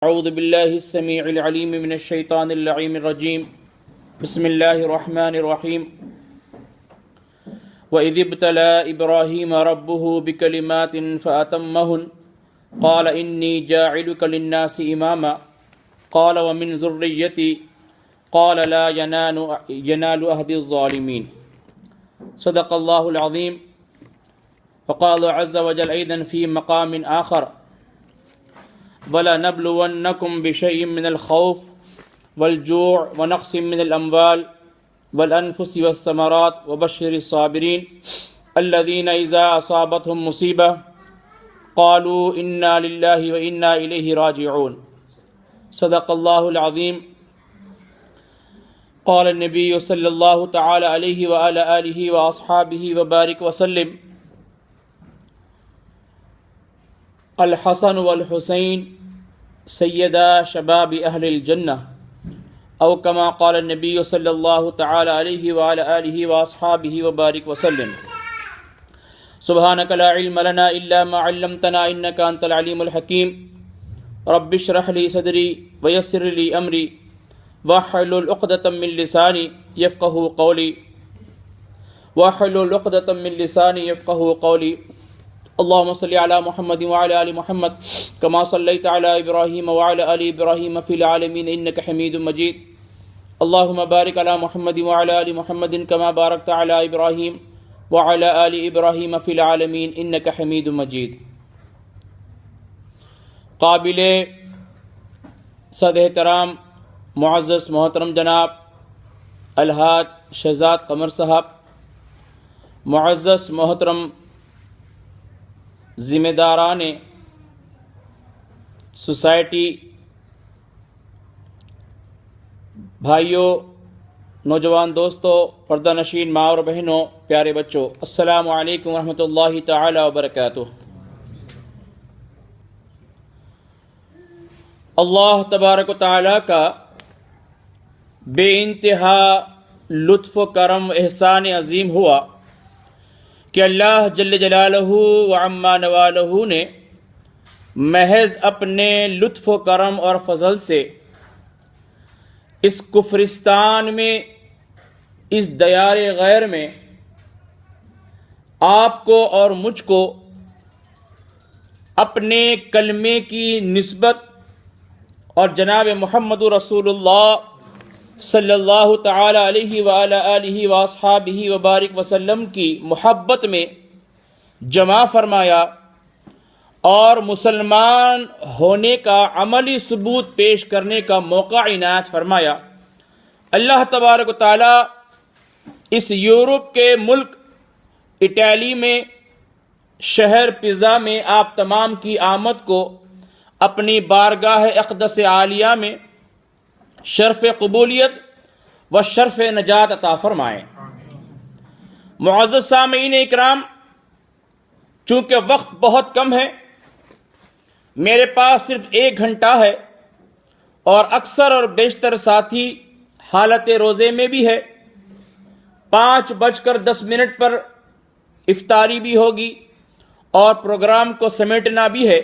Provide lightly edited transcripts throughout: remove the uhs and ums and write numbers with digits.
اعوذ باللہ السمیع العلیم من الشیطان اللعین الرجیم بسم اللہ الرحمن الرحیم وَإِذِ ابْتَلَىٰ إِبْرَاهِيمَ رَبُّهُ بِكَلِمَاتٍ فَأَتَمَّهُنَّ قَالَ إِنِّي جَاعِلُكَ لِلنَّاسِ إِمَامًا قَالَ وَمِنْ ذُرِّيَّتِي قَالَ لَا يَنَالُ عَهْدِي الظَّالِمِينَ صدق اللہ العظیم. وقال عز وجل أيضا في مقام آخر وَلَنَبْلُوَنَّكُمْ بِشَيْءٍ مِّنَ الْخَوْفِ وَالْجُوعِ وَنَقْصٍ مِّنَ الْأَمْوَالِ وَالْأَنفُسِ وَالثَّمَرَاتِ وَبَشِّرِ الصَّابِرِينَ الَّذِينَ إِذَا أَصَابَتْهُمْ مُصِيبَةٌ قَالُوا إِنَّا لِلَّهِ وَإِنَّا إِلَيْهِ رَاجِعُونَ. صدق اللہ العظیم. قال النبی صلی اللہ تعالی علیہ وآلہ آلہ وأصحابہ وبارک وسلم الحسن والحسین سیدا شباب اہل الجنہ او کما قال النبی صلی اللہ تعالی علیہ وآلہ آلہ واصحابہ وبارک وسلم. سبحانک لا علم لنا الا ما علمتنا انک انت العلیم الحکیم. رب اشرح لی صدری ویسر لی امری واحلل عقدۃ من لسانی یفقہوا قولی اللهم صل على محمد وعلى آل محمد كما صليت على إبراهيم وعلى آل إبراهيم في العالمين إنك حميد مجيد. اللهم بارك على محمد وعلى آل محمد كما باركت على إبراهيم وعلى آل إبراهيم في العالمين إنك حميد مجيد. قابل صد احترام معزز محترم جناب الحاج شہزاد قمر صاحب، معزز محترم ذمہ داران سوسائٹی، بھائیوں، نوجوان دوستوں، پردہ نشین ماں اور بہنوں، پیارے بچوں، السلام علیکم ورحمۃ اللہ تعالی وبرکاتہ. اللہ تبارک و تعالی کا بے انتہا لطف و کرم و احسان عظیم ہوا کہ اللہ جل جلالہ و عما نوالہ نے محض اپنے لطف و کرم اور فضل سے اس کفرستان میں، اس دیار غیر میں آپ کو اور مجھ کو اپنے کلمے کی نسبت اور جناب محمد رسول اللہ صلی اللہ تعالی علیہ وآلہ آلہ واصحابہ وبارک وسلم کی محبت میں جمع فرمایا اور مسلمان ہونے کا عملی ثبوت پیش کرنے کا موقع عنایت فرمایا. اللہ تبارک و تعالی اس یورپ کے ملک اٹلی میں شہر پیزا میں آپ تمام کی آمد کو اپنی بارگاہ اقدس عالیہ میں شرف قبولیت و شرف نجات عطا فرمائیں. معزز سامعین اکرام، چونکہ وقت بہت کم ہے، میرے پاس صرف 1 گھنٹہ ہے اور اکثر اور بیشتر ساتھی حالت روزے میں بھی ہے. 5:10 پر افطاری بھی ہوگی اور پروگرام کو سمیٹنا بھی ہے.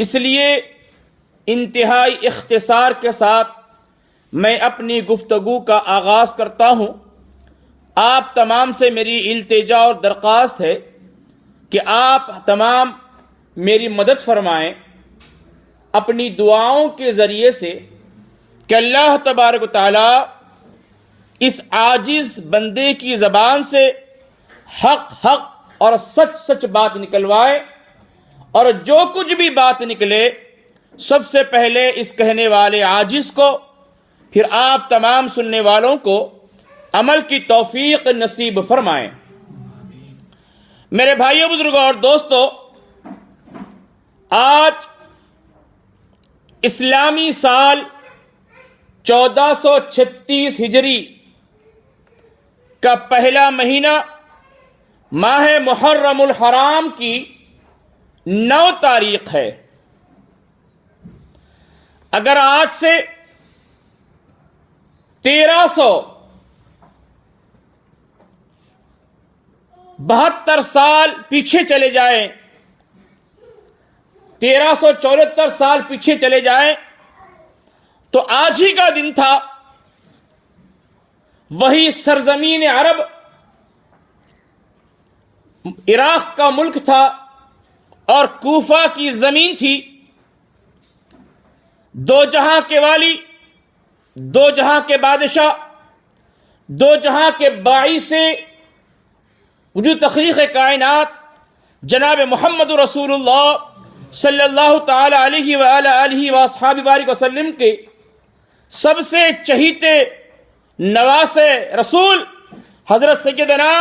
اس لیے انتہائی اختصار کے ساتھ میں اپنی گفتگو کا آغاز کرتا ہوں. آپ تمام سے میری التجا اور درخواست ہے کہ آپ تمام میری مدد فرمائیں اپنی دعاؤں کے ذریعے سے کہ اللہ تبارک و تعالی اس عاجز بندے کی زبان سے حق اور سچ بات نکلوائے، اور جو کچھ بھی بات نکلے سب سے پہلے اس کہنے والے عاجز کو، پھر آپ تمام سننے والوں کو عمل کی توفیق نصیب فرمائیں. میرے بھائیوں، بزرگوں اور دوستوں، آج اسلامی سال 1436 ہجری کا پہلا مہینہ ماہ محرم الحرام کی 9 تاریخ ہے. اگر آج سے 1372 سال پیچھے چلے جائیں 1374 سال پیچھے چلے جائیں تو آج ہی کا دن تھا. وہی سرزمین عرب عراق کا ملک تھا اور کوفہ کی زمین تھی. دو جہاں کے والی، دو جہاں کے بادشاہ، دو جہاں کے باعث وجود تخلیق کائنات جناب محمد رسول اللہ صلی اللہ تعالی علیہ وآلہ وصحبہ بارک وسلم کے سب سے چہیتے نواسے رسول حضرت سیدنا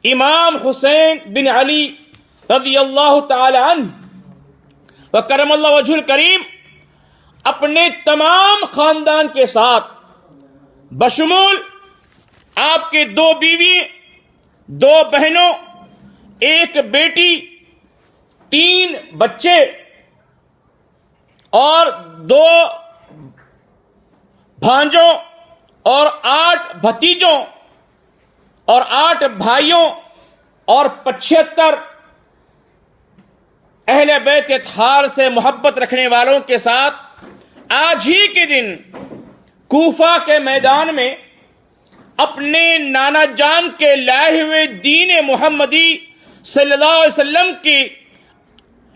امام حسین بن علی رضی اللہ تعالی عنہ وکرم اللہ وجہ الکریم اپنے تمام خاندان کے ساتھ بشمول آپ کے 2 بیوی، 2 بہنوں، 1 بیٹی، 3 بچے اور 2 بھانجوں اور 8 بھتیجوں اور 8 بھائیوں اور 75 اہل بیت اطہار سے محبت رکھنے والوں کے ساتھ آج ہی کے دن کوفہ کے میدان میں اپنے نانا جان کے لائے ہوئے دین محمدی صلی اللہ علیہ وسلم کی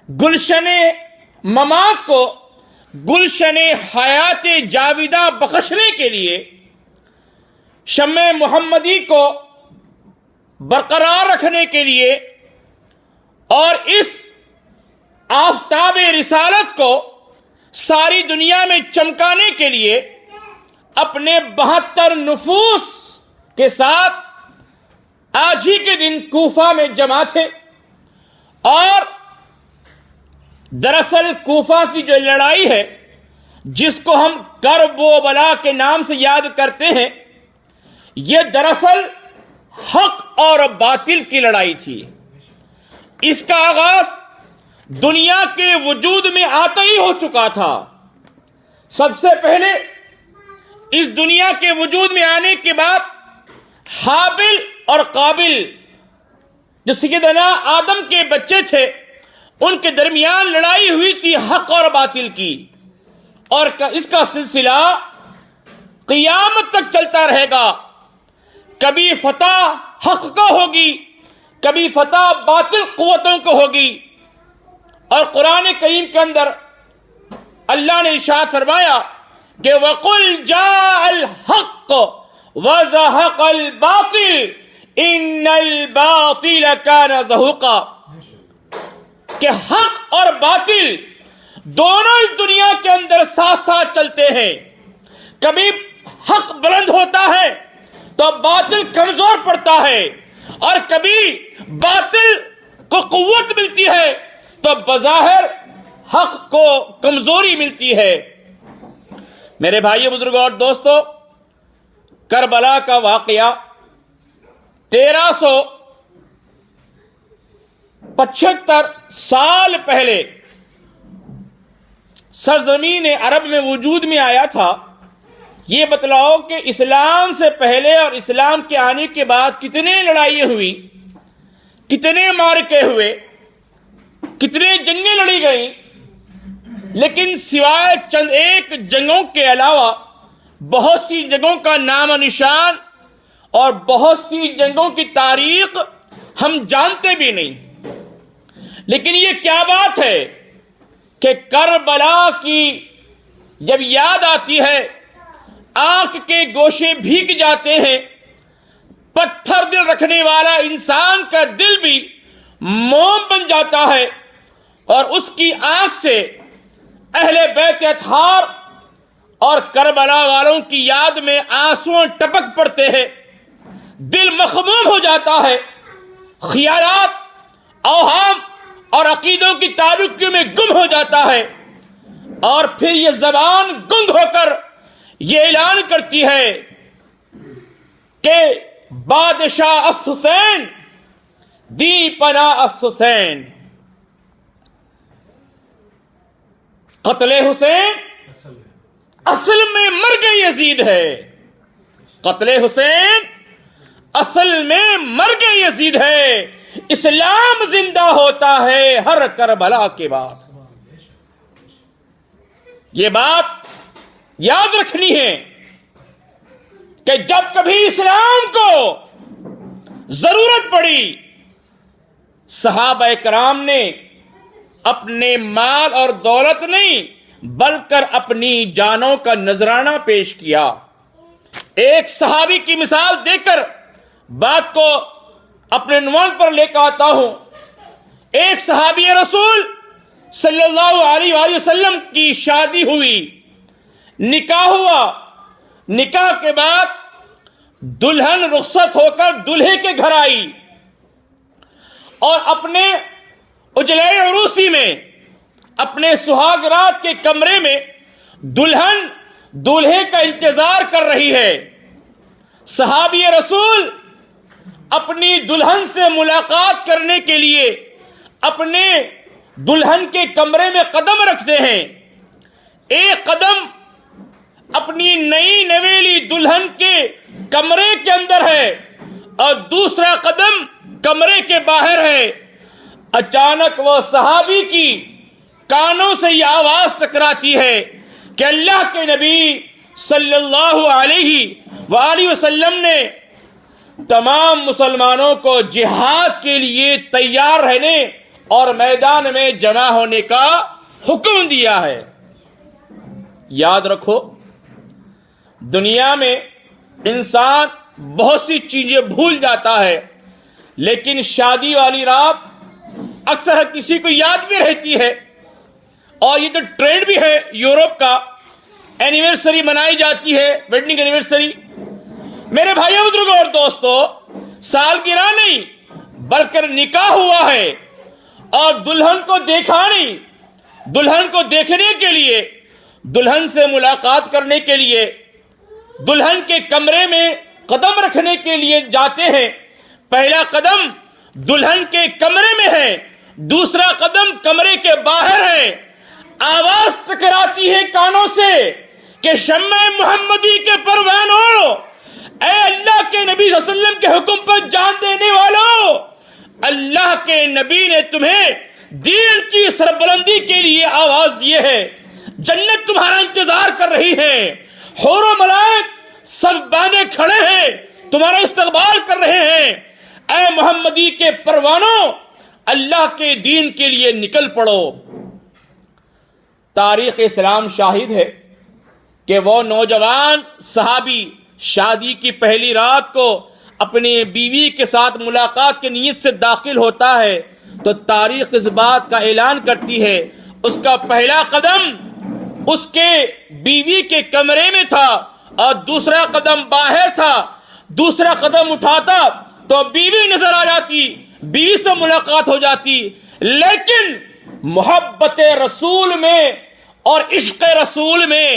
گلشن ممات کو گلشن حیات جاویدہ بخشنے کے لیے شمع محمدی کو برقرار رکھنے کے لیے اور اس آفتاب رسالت کو ساری دنیا میں چمکانے کے لیے اپنے 72 نفوس کے ساتھ آج ہی کے دن کوفہ میں جمع تھے. اور دراصل کوفہ کی جو لڑائی ہے جس کو ہم کرب و بلا کے نام سے یاد کرتے ہیں، یہ دراصل حق اور باطل کی لڑائی تھی. اس کا آغاز دنیا کے وجود میں آتا ہی ہو چکا تھا. سب سے پہلے اس دنیا کے وجود میں آنے کے بعد حابل اور قابل جو سیدنا آدم کے بچے تھے ان کے درمیان لڑائی ہوئی تھی حق اور باطل کی، اور اس کا سلسلہ قیامت تک چلتا رہے گا. کبھی فتح حق کو ہوگی، کبھی فتح باطل قوتوں کو ہوگی. اور قرآن کریم کے اندر اللہ نے ارشاد فرمایا کہ وَقُلْ جَاءَ الْحَقُّ وَزَهَقَ الْبَاطِلُ إِنَّ الْبَاطِلَ كَانَ زَهُوقًا، کہ حق اور باطل دونوں اس دنیا کے اندر ساتھ ساتھ چلتے ہیں. کبھی حق بلند ہوتا ہے تو باطل کمزور پڑتا ہے، اور کبھی باطل کو قوت ملتی ہے تو بظاہر حق کو کمزوری ملتی ہے. میرے بھائیو، بزرگوں اور دوستو، کربلا کا واقعہ 1375 سال پہلے سرزمین عرب میں وجود میں آیا تھا. یہ بتلاؤ کہ اسلام سے پہلے اور اسلام کے آنے کے بعد کتنے لڑائیاں ہوئی، کتنے معرکے ہوئے، کتنے جنگیں لڑی گئیں، لیکن سوائے چند ایک جنگوں کے علاوہ بہت سی جنگوں کا نام و نشان اور بہت سی جنگوں کی تاریخ ہم جانتے بھی نہیں. لیکن یہ کیا بات ہے کہ کربلا کی جب یاد آتی ہے آنکھ کے گوشے بھیگ جاتے ہیں. پتھر دل رکھنے والا انسان کا دل بھی موم بن جاتا ہے، اور اس کی آنکھ سے اہل بیت اطہار اور کربلا والوں کی یاد میں آنسو ٹپک پڑتے ہیں. دل مخموم ہو جاتا ہے، خیالات، اوہام اور عقیدوں کی تاریکیوں میں گم ہو جاتا ہے، اور پھر یہ زبان گنگ ہو کر یہ اعلان کرتی ہے کہ بادشاہ است حسین، دی پناہ است حسین. قتل حسین اصل میں مرگ یزید ہے. قتل حسین اصل میں مرگ یزید ہے. اسلام زندہ ہوتا ہے ہر کربلا کے بعد. یہ بات یاد رکھنی ہے کہ جب کبھی اسلام کو ضرورت پڑی، صحابہ کرام نے اپنے مال اور دولت نہیں بلکہ اپنی جانوں کا نذرانہ پیش کیا۔ ایک صحابی کی مثال دے کر بات کو اپنے عنوان پر لے کر آتا ہوں۔ ایک صحابی رسول صلی اللہ علیہ وآلہ وسلم کی شادی ہوئی، نکاح ہوا، نکاح کے بعد دلہن رخصت ہو کر دلہے کے گھر آئی اور اپنے اجلے عروسی میں، اپنے سہاگ رات کے کمرے میں دلہن دولہے کا انتظار کر رہی ہے۔ صحابی رسول اپنی دلہن سے ملاقات کرنے کے لیے اپنے دلہن کے کمرے میں قدم رکھتے ہیں۔ ایک قدم اپنی نئی نویلی دلہن کے کمرے کے اندر ہے اور دوسرا قدم کمرے کے باہر ہے۔ اچانک وہ صحابی کی کانوں سے یہ آواز ٹکراتی ہے کہ اللہ کے نبی صلی اللہ علیہ وآلہ وسلم نے تمام مسلمانوں کو جہاد کے لیے تیار رہنے اور میدان میں جمع ہونے کا حکم دیا ہے۔ یاد رکھو، دنیا میں انسان بہت سی چیزیں بھول جاتا ہے، لیکن شادی والی رات اکثر کسی کو یاد بھی رہتی ہے، اور یہ تو ٹرینڈ بھی ہے یورپ کا، اینیورسری منائی جاتی ہے، ویڈنگ اینیورسری۔ میرے بھائیوں بزرگوں اور دوستو، سالگرہ نہیں بلکہ نکاح ہوا ہے اور دلہن کو دیکھا نہیں، دلہن کو دیکھنے کے لیے، دلہن سے ملاقات کرنے کے لیے دلہن کے کمرے میں قدم رکھنے کے لیے جاتے ہیں۔ پہلا قدم دلہن کے کمرے میں ہے، دوسرا قدم کمرے کے باہر ہے۔ آواز ٹکراتی ہے کانوں سے کہ شمع محمدی کے پروانوں، اے اللہ کے نبی صلی اللہ علیہ وسلم کے حکم پر جان دینے والوں، اللہ کے نبی نے تمہیں دین کی سربلندی کے لیے آواز دی ہے، جنت تمہارا انتظار کر رہی ہے، حور و ملائک سب باندھے کھڑے ہیں، تمہارا استقبال کر رہے ہیں۔ اے محمدی کے پروانوں، اللہ کے دین کے لیے نکل پڑو۔ تاریخ اسلام شاہد ہے کہ وہ نوجوان صحابی شادی کی پہلی رات کو اپنی بیوی کے ساتھ ملاقات کی نیت سے داخل ہوتا ہے تو تاریخ اس بات کا اعلان کرتی ہے اس کا پہلا قدم اس کے بیوی کے کمرے میں تھا اور دوسرا قدم باہر تھا۔ دوسرا قدم اٹھاتا تو بیوی نظر آ جاتی، بیوی سے ملاقات ہو جاتی، لیکن محبت رسول میں اور عشق رسول میں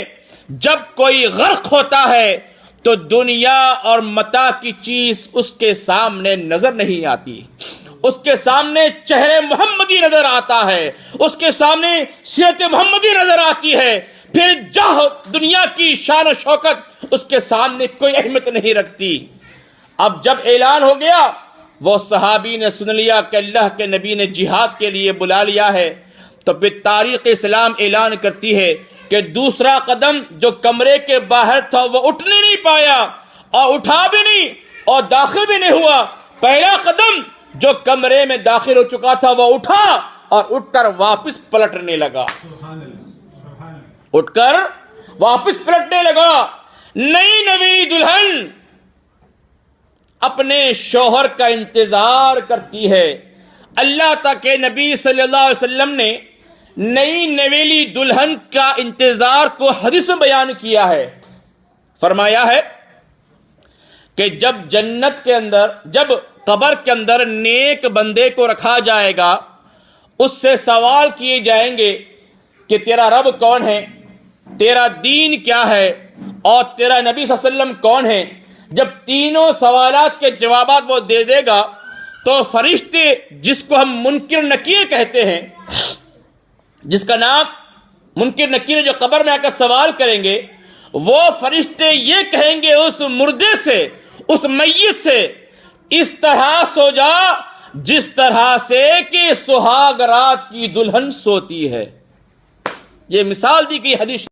جب کوئی غرق ہوتا ہے تو دنیا اور متاع کی چیز اس کے سامنے نظر نہیں آتی، اس کے سامنے چہرے محمدی نظر آتا ہے، اس کے سامنے سیرت محمدی نظر آتی ہے، پھر جاہ دنیا کی شان و شوکت اس کے سامنے کوئی اہمیت نہیں رکھتی۔ اب جب اعلان ہو گیا، وہ صحابی نے سن لیا کہ اللہ کے نبی نے جہاد کے لیے بلا لیا ہے، تو پھر تاریخ اسلام اعلان کرتی ہے کہ دوسرا قدم جو کمرے کے باہر تھا وہ اٹھنے نہیں پایا اور اٹھا بھی نہیں اور داخل بھی نہیں ہوا۔ پہلا قدم جو کمرے میں داخل ہو چکا تھا وہ اٹھا اور اٹھ کر واپس پلٹنے لگا، اٹھ کر واپس پلٹنے لگا۔ نئی نوی دلہن اپنے شوہر کا انتظار کرتی ہے۔ اللہ تعالیٰ کے نبی صلی اللہ علیہ وسلم نے نئی نویلی دلہن کا انتظار کو حدیث میں بیان کیا ہے، فرمایا ہے کہ جب جنت کے اندر، جب قبر کے اندر نیک بندے کو رکھا جائے گا، اس سے سوال کیے جائیں گے کہ تیرا رب کون ہے، تیرا دین کیا ہے اور تیرا نبی صلی اللہ علیہ وسلم کون ہے۔ جب تینوں سوالات کے جوابات وہ دے دے گا تو فرشتے، جس کو ہم منکر نکیر کہتے ہیں، جس کا نام منکر نکیر جو قبر میں آ کر سوال کریں گے، وہ فرشتے یہ کہیں گے اس مردے سے، اس میت سے، اس طرح سو جا جس طرح سے کہ سہاگ رات کی دلہن سوتی ہے۔ یہ مثال دی گئی حدیث